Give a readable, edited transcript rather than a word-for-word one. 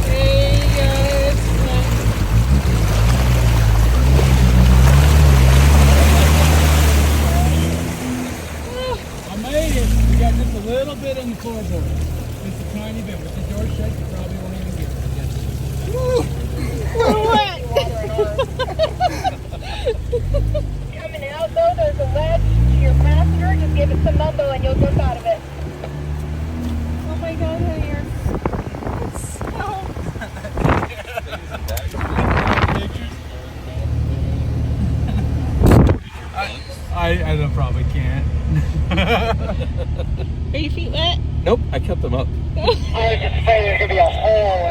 Hey guys. I made it. We got just a little bit on the floorboard. Just a tiny bit. With the door shut, you probably won't even get it. Coming out though, there's a ledge to your passenger. Just give it some mumbo and you'll jump out of it. Oh my god, honey, you're so... I probably can't. Are your feet wet? Nope, I kept them up. I was just afraid there's going to be a hole in